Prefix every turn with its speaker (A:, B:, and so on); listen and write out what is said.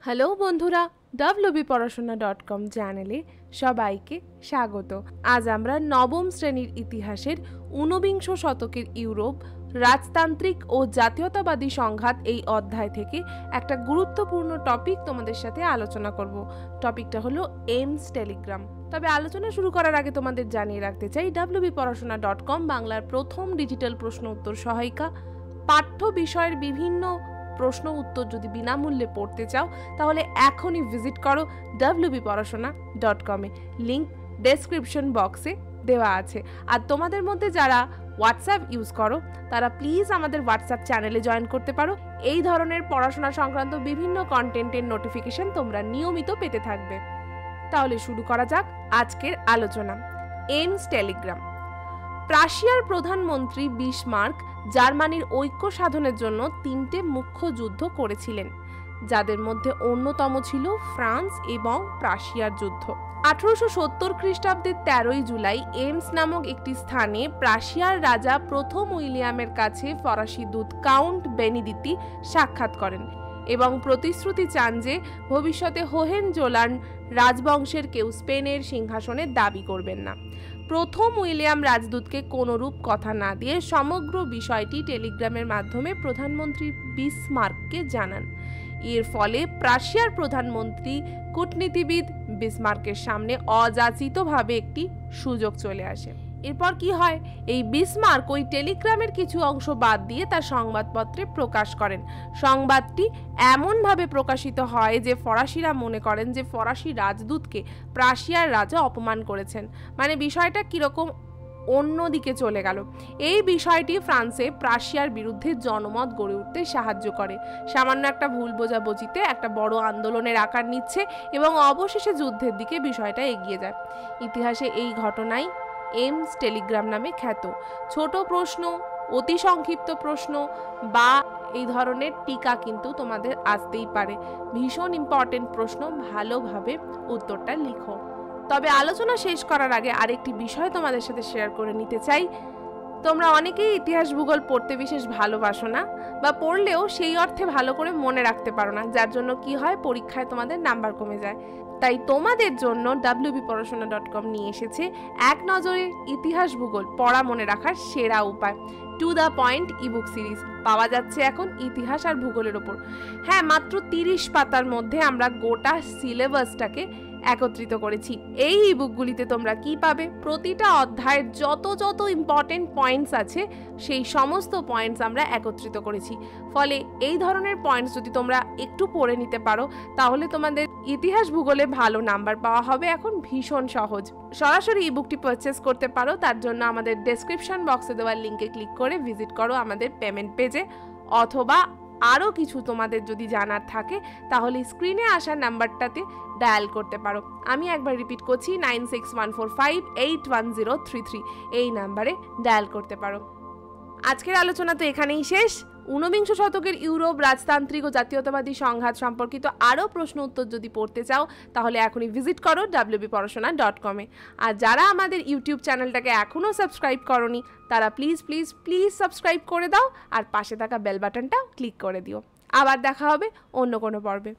A: Hello বন্ধুরা, wbporashona.com চ্যানেলে সবাইকে স্বাগত। আজ আমরা নবম শ্রেণীর ইতিহাসের ঊনবিংশ শতকের ইউরোপ, রাজতান্ত্রিক ও জাতীয়তাবাদী সংঘাত এই অধ্যায় থেকে একটা গুরুত্বপূর্ণ টপিক তোমাদের সাথে আলোচনা করব। টপিকটা হলো এমস টেলিগ্রাম। তবে আলোচনা শুরু করার আগে তোমাদের জানিয়ে রাখতে চাই, wbporashona.com বাংলার প্রথম ডিজিটাল প্রশ্ন উত্তর সহায়িকা। পাঠ্য বিষয়ের বিভিন্ন প্রশ্ন উত্তর যদি বিনামূল্যে পড়তে চাও তাহলে এখনই ভিজিট করো wbporashona.com-এ। লিংক ডেসক্রিপশন বক্সে দেওয়া আছে। আর তোমাদের মধ্যে যারা হোয়াটসঅ্যাপ ইউজ করো তারা প্লিজ আমাদের হোয়াটসঅ্যাপ চ্যানেলে জয়েন করতে পারো। এই ধরনের পড়াশোনা সংক্রান্ত বিভিন্ন কন্টেন্টের নোটিফিকেশন তোমরা নিয়মিত পেতে থাকবে। তাহলে শুরু করা যাক আজকের আলোচনা। Aims Telegram. প্রাশিয়ার প্রধানমন্ত্রী বিসমার্ক জার্মানির ঐক্য সাধনের জন্য তিনটে মুখ্য যুদ্ধ করেছিলেন, যাদের মধ্যে অন্যতম ছিল ফ্রান্স এবং প্রাশিয়ার যুদ্ধ। 1870 খ্রিস্টাব্দের 13 জুলাই এমস নামক একটি স্থানে প্রাশিয়ার রাজা প্রথম উইলিয়ামের কাছে ফরাসি দূত কাউন্ট বেনিদিতি সাক্ষাৎ করেন এবং প্রতিশ্রুতি চান যে ভবিষ্যতে হোহেনজোলার্ন রাজবংশের কেউ স্পেনের সিংহাসনের দাবি করবেন না। প্রথম উইলিয়াম রাজদূতকে কোনরূপ কথা না দিয়ে সমগ্র বিষয়টি টেলিগ্রামের মাধ্যমে প্রধানমন্ত্রী বিসমার্ককে জানান। এর ফলে প্রাশিয়ার প্রধানমন্ত্রী কূটনীতিবিদ বিসমার্কের সামনে অযাচিতভাবে একটি সুযোগ চলে আসে। এরপর কি হয়? এই বিসমার্ক ওই টেলিগ্রামের কিছু অংশ বাদ দিয়ে তার সংবাদপত্রে প্রকাশ করেন। সংবাদটি এমনভাবে প্রকাশিত হয় যে ফরাসিরা মনে করেন যে ফরাসি রাজদূতকে প্রাশিয়ার রাজা অপমান করেছেন। মানে বিষয়টা কিরকম অন্যদিকে চলে গেল। এই বিষয়টি ফ্রান্সে প্রাশিয়ার বিরুদ্ধে জনমত গড়ে উঠতে সাহায্য করে। সামান্য একটা ভুল বোঝাবুঝিতে একটা বড় আন্দোলনের আকার নিচ্ছে এবং অবশেষে যুদ্ধের দিকে বিষয়টা এগিয়ে যায়। ইতিহাসে এই ঘটনাই এমস টেলিগ্রাম নামে খ্যাত। ছোট প্রশ্ন, অতি সংক্ষিপ্ত প্রশ্ন বা এই ধরনের টিকা কিন্তু তোমাদের আসতেই পারে। ভীষণ ইম্পর্টেন্ট প্রশ্ন, ভালোভাবে উত্তরটা লিখো। তবে আলোচনা শেষ করার আগে আরেকটি বিষয় তোমাদের সাথে শেয়ার করে নিতে চাই। তোমরা অনেকেই ইতিহাস ভূগোল পড়তে বিশেষ ভালোবাসো না, বা পড়লেও সেই অর্থে ভালো করে মনে রাখতে পারো না, যার জন্য কি হয়, পরীক্ষায় তোমাদের নাম্বার কমে যায়। তাই তোমাদের জন্য wbporashona.com নিয়ে এসেছে এক নজরে ইতিহাস ভূগোল পড়া মনে রাখার সেরা উপায়, to the point ebook series. পাওয়া যাচ্ছে এখন ইতিহাস আর ভূগোলের ওপর। হ্যাঁ, মাত্র 30 পাতার মধ্যে আমরা গোটা সিলেবাসটাকে একত্রিত করেছি। এই ইবুকগুলিতে তোমরা কি পাবে? প্রতিটা অধ্যায়ের যত ইম্পর্টেন্ট পয়েন্টস আছে সেই সমস্ত পয়েন্টস আমরা একত্রিত করেছি। ফলে এই ধরনের পয়েন্টস যদি তোমরা একটু পড়ে নিতে পারো তাহলে তোমাদের ইতিহাস ভূগোলে ভালো নাম্বার পাওয়া হবে এখন ভীষণ সহজ। সরাসরি ইবুকটি পারচেস করতে পারো। তার জন্য আমাদের ডেসক্রিপশন বক্সে দেওয়া লিঙ্কে ক্লিক করে ভিজিট করো আমাদের পেমেন্ট পেজে, অথবা আরও কিছু তোমাদের যদি জানার থাকে তাহলে স্ক্রিনে আসা নাম্বারটাতে ডায়াল করতে পারো। আমি একবার রিপিট করছি, 9614581033 এই নাম্বারে ডায়াল করতে পারো। আজকের আলোচনা তো এখানেই শেষ। ঊনবিংশ শতকের ইউরোপ, রাজতান্ত্রিক ও জাতীয়তাবাদী সংঘাত সম্পর্কিত আরও প্রশ্ন উত্তর যদি পড়তে চাও তাহলে এখনই ভিজিট করো wbporashona.com-এ। আর যারা আমাদের ইউটিউব চ্যানেলটাকে এখনও সাবস্ক্রাইব করনি তারা প্লিজ সাবস্ক্রাইব করে দাও আর পাশে থাকা বেল বাটনটাও ক্লিক করে দিও। আবার দেখা হবে অন্য কোনো পর্বে।